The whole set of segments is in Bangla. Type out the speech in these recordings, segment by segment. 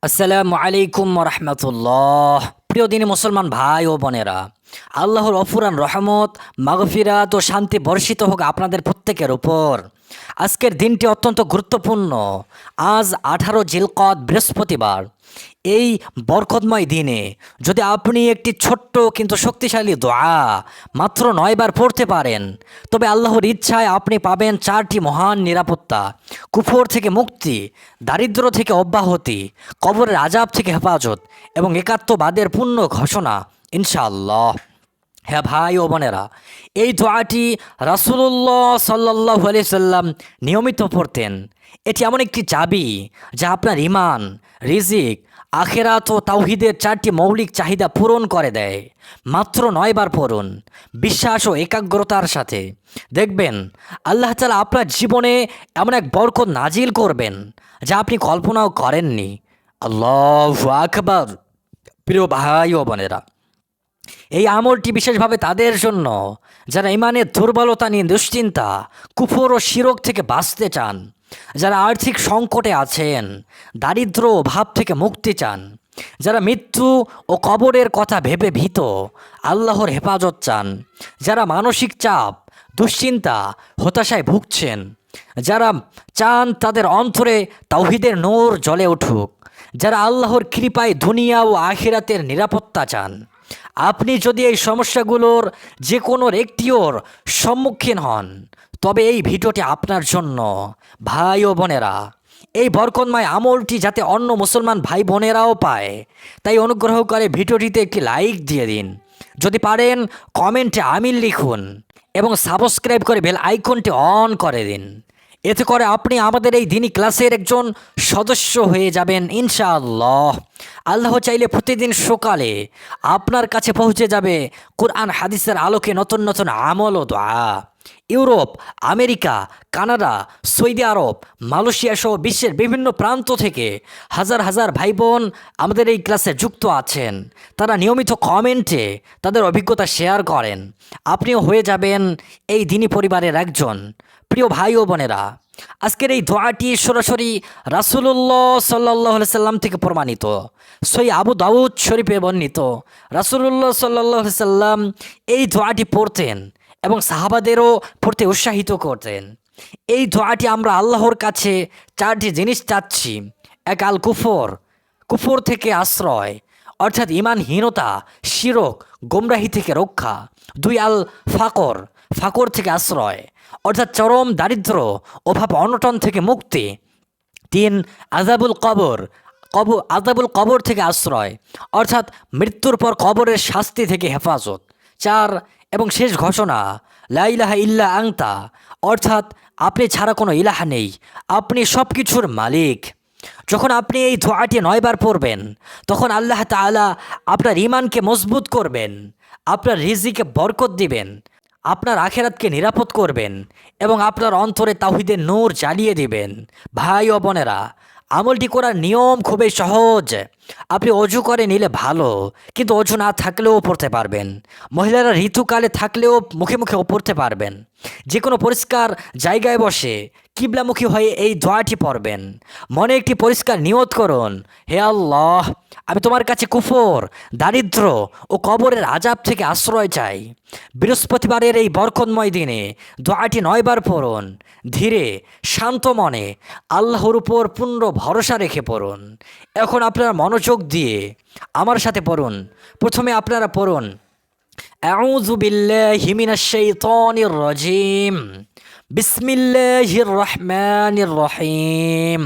আসসালামু আলাইকুম রহমতুল্লাহ। প্রিয় দিনী মুসলমান ভাই ও বোনেরা, আল্লাহর অফুরান রহমত, মাগফিরাত ও শান্তি বর্ষিত হোক আপনাদের প্রত্যেকের উপর। আজকের দিনটি অত্যন্ত গুরুত্বপূর্ণ। আজ 18 জিলকদ, বৃহস্পতিবার। এই বরকতময় দিনে যদি আপনি একটি ছোট্ট কিন্তু শক্তিশালী দোয়া মাত্র 9 বার পড়তে পারেন, তবে আল্লাহর ইচ্ছায় আপনি পাবেন 4টি মহান নিরাপত্তা: কুফর থেকে মুক্তি, দারিদ্র থেকে অব্যাহতি, কবরের আজাব থেকে হেফাজত এবং একাত্মবাদের পূর্ণ ঘোষণা ইনশাআল্লাহ। হ্যাঁ ভাই ও বোনেরা, এই দোয়াটি রাসূলুল্লাহ সাল্লাল্লাহু আলাইহি সাল্লাম নিয়মিত পড়তেন। এটি এমন একটি চাবি যা আপনার ঈমান, রিজিক, আখিরাত ও তাওহীদের 4টি মৌলিক চাহিদা পূরণ করে দেয়। মাত্র 9 বার পড়ুন, বিশ্বাস ও একাগ্রতার সাথে। দেখবেন আল্লাহ তাআলা আপনার জীবনে এমন এক বরকত নাজিল করবেন যা আপনি কল্পনাও করেননি। আল্লাহু আকবার। প্রিয় ভাই ও বোনেরা, এই আমলটি বিশেষভাবে তাদের জন্য যারা ইমানের দুর্বলতা নিয়ে দুশ্চিন্তা, কুফর ও শিরক থেকে বাঁচতে চান, যারা আর্থিক সংকটে আছেন, দারিদ্র ও অভাব থেকে মুক্তি চান, যারা মৃত্যু ও কবরের কথা ভেবে ভীত, আল্লাহর হেফাজত চান, যারা মানসিক চাপ, দুশ্চিন্তা, হতাশায় ভুগছেন, যারা চান তাদের অন্তরে তাওহীদের নূর জ্বলে উঠুক, যারা আল্লাহর কৃপায় দুনিয়া ও আখিরাতের নিরাপত্তা চান। আপনি যদি এই সমস্যাগুলোর যে কোনো একটির সম্মুখীন হন, তবে এই ভিডিওটি আপনার জন্য। ভাই ও বোনেরা, এই বরকতময় আমলটি যাতে অন্য মুসলমান ভাই বোনেরাও পায়, তাই অনুগ্রহ করে ভিডিওটিতে একটি লাইক দিয়ে দিন। যদি পারেন কমেন্টে আমিন লিখুন এবং সাবস্ক্রাইব করে বেল আইকনটি অন করে দিন। এতে করে আপনি আমাদের এই দিনী ক্লাসের একজন সদস্য হয়ে যাবেন ইনশাআল্লাহ। আল্লাহ চাইলে প্রতিদিন সকালে আপনার কাছে পৌঁছে যাবে কোরআন হাদিসের আলোকে নতুন নতুন আমল ও দোয়া। ইউরোপ, আমেরিকা, কানাডা, সৌদি আরব, মালয়েশিয়া সহ বিশ্বের বিভিন্ন প্রান্ত থেকে হাজার হাজার ভাই বোন আমাদের এই ক্লাসে যুক্ত আছেন। তারা নিয়মিত কমেন্টে তাদের অভিজ্ঞতা শেয়ার করেন। আপনিও হয়ে যাবেন এই দিনী পরিবারের একজন। প্রিয় ভাই ও বোনেরা, আজকের এই দোয়াটি সরাসরি রাসূলুল্লাহ সাল্লাল্লাহু আলাইহি সাল্লাম থেকে প্রমাণিত। সহিহ আবু দাউদ শরীফে বর্ণিত, রাসূলুল্লাহ সাল্লাল্লাহু আলাইহি সাল্লাম এই দোয়াটি পড়তেন এবং সাহাবাদেরও পড়তে উৎসাহিত করতেন। এই দোয়াটি আমরা আল্লাহর কাছে 4টি জিনিস চাচ্ছি: এক, আল কুফর, কুফর থেকে আশ্রয় অর্থাৎ ইমানহীনতা, শিরক, গোমরাহি থেকে রক্ষা। 2, আল ফাকর, ফাকর থেকে আশ্রয় অর্থাৎ চরম দারিদ্র, অভাব, অনটন থেকে মুক্তি। 3, আযাবুল কবর, আযাবুল কবর থেকে আশ্রয় অর্থাৎ মৃত্যুর পর কবরের শাস্তি থেকে হেফাজত। 4 এবং শেষ ঘোষণা, লা ইলাহা ইল্লা আনতা অর্থাৎ আপনি ছাড়া কোনো ইলাহা নেই, আপনি সব কিছুর মালিক। যখন আপনি এই দোয়াটি 9 বার পড়বেন, তখন আল্লাহ তাআলা আপনার ঈমানকে মজবুত করবেন, আপনার রিজিকে বরকত দিবেন, আপনার আখিরাতকে নিরাপদ করবেন এবং আপনার অন্তরে তাওহীদের নূর জ্বালিয়ে দিবেন। ভাই ও বোনেরা, আমলটি করার নিয়ম খুবই সহজ। আপনি অজু করে নিলে ভালো, কিন্তু অজু না থাকলেও পড়তে পারবেন। মহিলারা ঋতুকালে থাকলেও মুখে মুখেও পড়তে পারবেন। যে কোনো পরিষ্কার জায়গায় বসে কিবলামুখী হয়ে এই দোয়াটি পড়বেন। মনে একটি পরিষ্কার নিয়ত করুন: হে আল্লাহ, আমি তোমার কাছে কুফর, দারিদ্র ও কবরের আজাব থেকে আশ্রয় চাই। বৃহস্পতিবারের এই বরকতময় দিনে দোয়াটি 9 বার পড়ুন। ধীরে শান্ত মনে আল্লাহর উপর পূর্ণ ভরসা রেখে পড়ুন। এখন আপনারা মনোযোগ দিয়ে আমার সাথে পড়ুন। প্রথমে আপনারা পড়ুন, আউযু বিল্লাহি মিনাশ শাইতানির রাজিম, বিসমিল্লাহির রহমানির রহিম।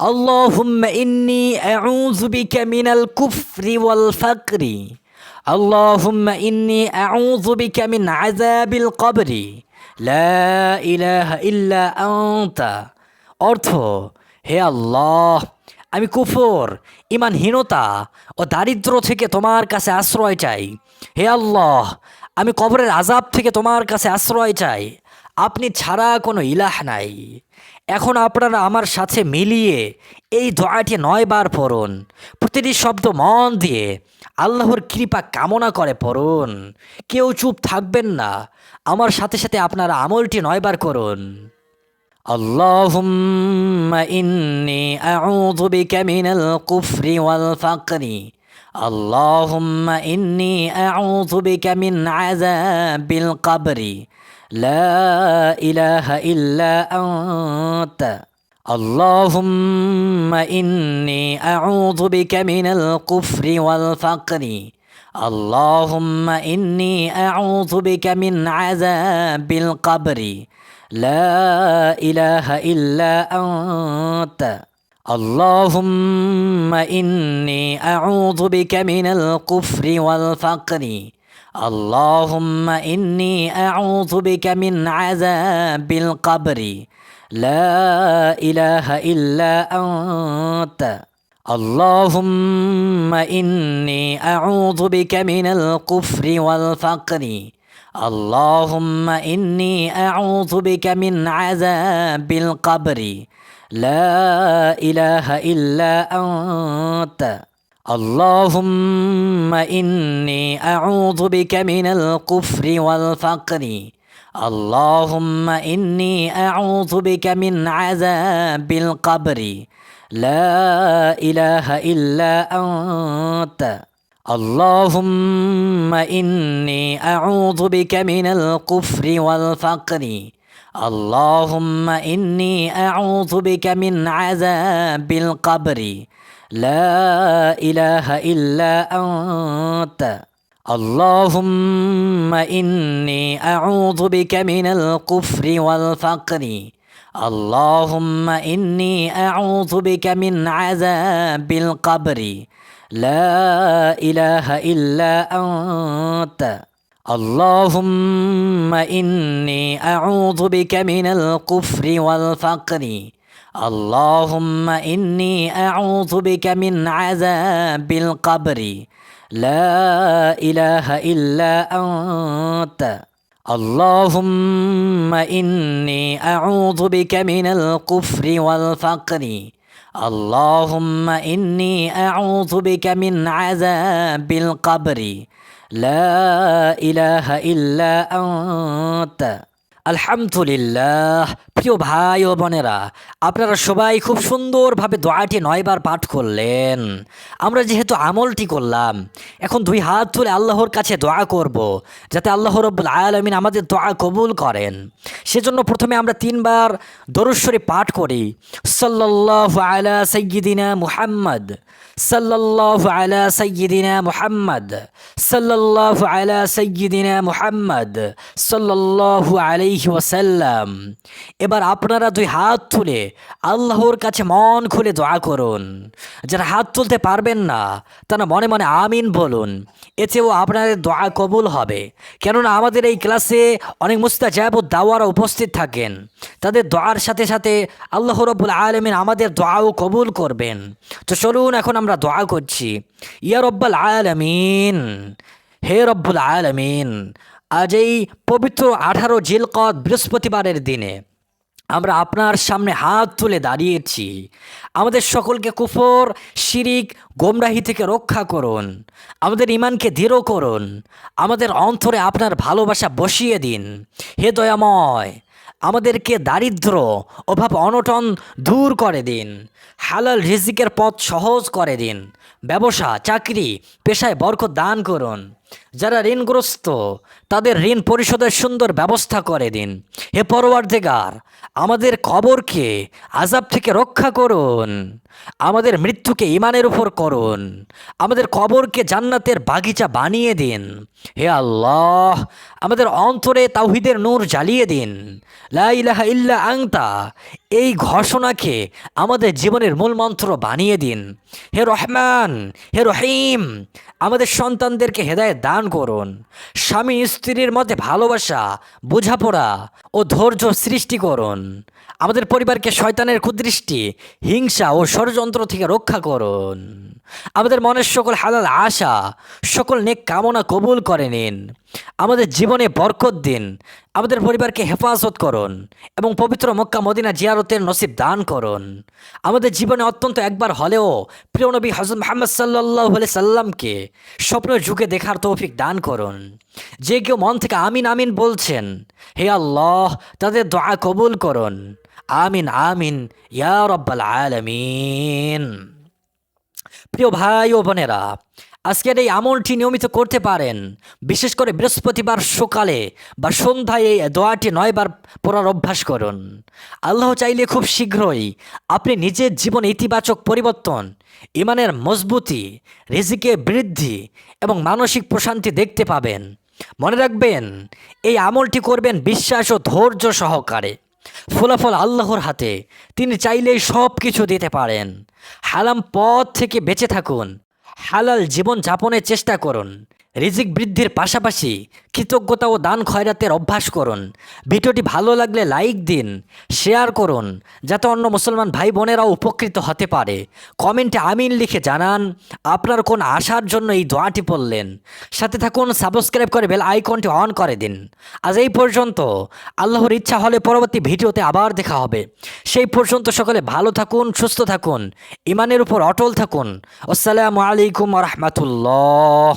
আল্লাহুম্মা ইন্নী আউযু বিকা মিনাল কুফরি ওয়াল ফাকরি। আল্লাহুম্মা ইন্নী আউযু বিকা মিন আযাবিল কবরি। লা ইলাহা ইল্লা আনতা। অর্থ: হে আল্লাহ, আমি কুফর, ইমানহীনতা ও দারিদ্র থেকে তোমার কাছে আশ্রয় চাই। হে আল্লাহ, আমি কবরের আজাব থেকে তোমার কাছে আশ্রয় চাই। আপনি ছাড়া কোনো ইলাহ নাই। এখন আপনারা আমার সাথে মিলিয়ে এই দোয়াটি 9 বার পড়ুন। প্রতিটি শব্দ মন দিয়ে আল্লাহর কৃপা কামনা করে পড়ুন। কেউ চুপ থাকবেন না। আমার সাথে সাথে আপনারা আমলটি 9 বার করুন। আল্লাহুম্মা ইন্নী আউযু বিকা মিনাল কুফরি ওয়াল ফাকরি। আল্লাহুম্মা ইন্নী আউযু বিকা মিন আযাবিল কবরি। লা ইলাহা ইল্লা আনতা। আল্লাহুম্মা ইন্নী আউযু বিকা মিনাল কুফরি ওয়াল ফাকরি। আল্লাহুম্মা ইন্নী আউযু বিকা মিন আযাবিল কবরি। লা ইলাহা ইল্লা আনতা। আল্লাহুম্মা ইন্নী আউযু বিকা মিনাল কুফরি ওয়াল ফাকরি। আল্লাহুম্মা ইন্নী আউযু বিকা মিন আযাবিল কবরি। লা ইলাহা ইল্লা আনতা। আল্লাহুম্মা ইন্নী আউযু বিকা মিনাল কুফরি ওয়াল ফাকরি। আল্লাহুম্মা ইন্নী আউযু বিকা মিন আযাবিল কবরি। লা ইলাহা ইল্লা আনতা। আল্লাহুম্মা ইন্নী আউযু বিকা মিনাল কুফরি ওয়াল ফাকরি। আল্লাহুম্মা ইন্নী আউযু বিকা মিন আযাবিল কবরি। লা ইলাহা ইল্লা আনতা। আল্লাহুম্মা ইন্নী আউযু বিকা মিনাল কুফরি ওয়াল ফাকরি। আল্লাহুম্মা ইন্নী আউযু বিকা মিন আযাবিল কবরি। লা ইলাহা ইল্লা আনতা। আল্লাহুম্মা ইন্নী আউযু বিকা মিনাল কুফরি ওয়াল ফাকরি। আল্লাহুম্মা ইন্নী আউযু বিকা মিন আযাবিল কবরি। লা ইলাহা ইল্লা আনতা। আল্লাহুম্মা ইন্নী আউযু বিকা মিনাল কুফরি ওয়াল ফাকরি। আল্লাহুম্মা ইন্নী আউযু বিকা মিন আযাবিল কবরি। লা ইলাহা ইল্লা আনতা। আল্লাহুম্মা ইন্নী আউযু বিকা মিনাল কুফরি ওয়াল ফাকরি। আল্লাহুম্মা ইন্নী আউযু বিকা মিন আযাবিল কবরি। লা ইলাহা ইল্লা আনতা। আলহামদুলিল্লাহ। প্রিয় ভাই ও বোনেরা, আপনারা সবাই খুব সুন্দরভাবে দোয়াটি 9 বার পাঠ করলেন। আমরা যেহেতু আমলটি করলাম, এখন 2 হাত তুলে আল্লাহর কাছে দোয়া করব যাতে আল্লাহ রাব্বুল আলামিন আমাদের দোয়া কবুল করেন। সেজন্য প্রথমে আমরা 3 বার দরুদ শরীফ পাঠ করি। সাল্লাল্লাহু আলা সাইয়্যিদিনা মুহাম্মদ, সাল্লাল্লাহু আলা সাইয়্যিদিনা মুহাম্মদ, সাল্লাল্লাহু আলা সাইয়্যিদিনা মুহাম্মদ, সাল্লাল্লাহু আলাইহি ওয়াসাল্লাম। এবার আপনারা 2 হাত তুলে আল্লাহর কাছে মন খুলে দোয়া করুন। যারা হাত তুলতে পারবেন না তারা মনে মনে আমিন বলুন। এতেও আপনাদের দোয়া কবুল হবে। কেননা আমাদের এই ক্লাসে অনেক মুস্তাজাবুদ দাওয়ারা উপস্থিত থাকেন। তাদের দোয়ার সাথে সাথে আল্লাহ রাব্বুল আলামিন আমাদের দোয়াও কবুল করবেন। তো চলুন এখন আমরা দোয়া করছি। ইয়া রব্বুল আলামিন, হে রব্বুল আলামিন, আজ এই পবিত্র 18 জিলকদ বৃহস্পতিবারের দিনে আমরা আপনার সামনে হাত তুলে দাঁড়িয়েছি। আমাদের সকলকে কুফর, শিরিক, গোমরাহি থেকে রক্ষা করুন। আমাদের ঈমানকে দৃঢ় করুন। আমাদের অন্তরে আপনার ভালোবাসা বসিয়ে দিন। হে দয়াময়, আমাদেরকে দারিদ্র, অভাব, অনটন দূর করে দিন। হালাল রিজিকের পথ সহজ করে দিন। ব্যবসা, চাকরি, পেশায় বরকত দান করুন। যারা ঋণগ্রস্ত তাদের ঋণ পরিশোধের সুন্দর ব্যবস্থা করে দিন। হে পরওয়ারদিগার, আমাদের কবরকে আযাব থেকে রক্ষা করুন। আমাদের মৃত্যুকে ঈমানের উপর করুন। আমাদের কবরকে জান্নাতের বাগিচা বানিয়ে দিন। হে আল্লাহ, আমাদের অন্তরে তাওহীদের নূর জ্বালিয়ে দিন। লা ইলাহা ইল্লা আনতা, এই ঘোষণাকে আমাদের জীবনের মূল মন্ত্র বানিয়ে দিন। হে রহমান, হে রহিম, আমাদের সন্তানদেরকে হেদায়েত দান করুন। স্বামী স্ত্রীর মধ্যে ভালোবাসা, বোঝাপড়া ও ধৈর্য সৃষ্টি করুন। আমাদের পরিবারকে শয়তানের কুদৃষ্টি, হিংসা ও ষড়যন্ত্র থেকে রক্ষা করুন। আমাদের মনের সকল হালাল আশা, সকল নেক কামনা কবুল করে নিন। আমাদের জীবনে বরকত দিন। আমাদের পরিবারকে হেফাজত করুন এবং পবিত্র মক্কা মদিনা জিয়ারতের নসিব দান করুন। আমাদের জীবনে অত্যন্ত একবার হলেও প্রিয় নবী হযরত মুহাম্মদ সাল্লাল্লাহু আলাইহি সাল্লামকে স্বপ্নের যুগে দেখার তৌফিক দান করুন। যে কেউ মন থেকে আমিন আমিন বলছেন, হে আল্লাহ, তাদের দোয়া কবুল করুন। আমিন আমিন ইয়া রব্বাল আলামিন। প্রিয় ভাই ও বোনেরা, আজকের এই আমলটি নিয়মিত করতে পারেন। বিশেষ করে বৃহস্পতিবার সকালে বা সন্ধ্যায় এই দোয়াটি 9 বার পড়ার অভ্যাস করুন। আল্লাহ চাইলে খুব শীঘ্রই আপনি নিজের জীবনে ইতিবাচক পরিবর্তন, ইমানের মজবুতি, রিজিকে বৃদ্ধি এবং মানসিক প্রশান্তি দেখতে পাবেন। মনে রাখবেন, এই আমলটি করবেন বিশ্বাস ও ধৈর্য সহকারে। ফলাফল আল্লাহর হাতে, তিনি চাইলেই সব কিছু দিতে পারেন। হারাম পথ থেকে বেঁচে থাকুন, হালাল জীবন যাপনের চেষ্টা করুন। রিজিক বৃদ্ধির পাশাপাশি কৃতজ্ঞতা ও দান খয়রাতের অভ্যাস করুন। ভিডিওটি ভালো লাগলে লাইক দিন, শেয়ার করুন, যাতে অন্য মুসলমান ভাই বোনেরাও উপকৃত হতে পারে। কমেন্টে আমিন লিখে জানান আপনার কোন আশার জন্য এই দোয়াটি পড়লেন। সাথে থাকুন, সাবস্ক্রাইব করে বেল আইকনটি অন করে দিন। আজ এই পর্যন্ত। আল্লাহর ইচ্ছা হলে পরবর্তী ভিডিওতে আবার দেখা হবে। সেই পর্যন্ত সকলে ভালো থাকুন, সুস্থ থাকুন, ইমানের উপর অটল থাকুন। আসসালামু আলাইকুম ওয়া রাহমাতুল্লাহ।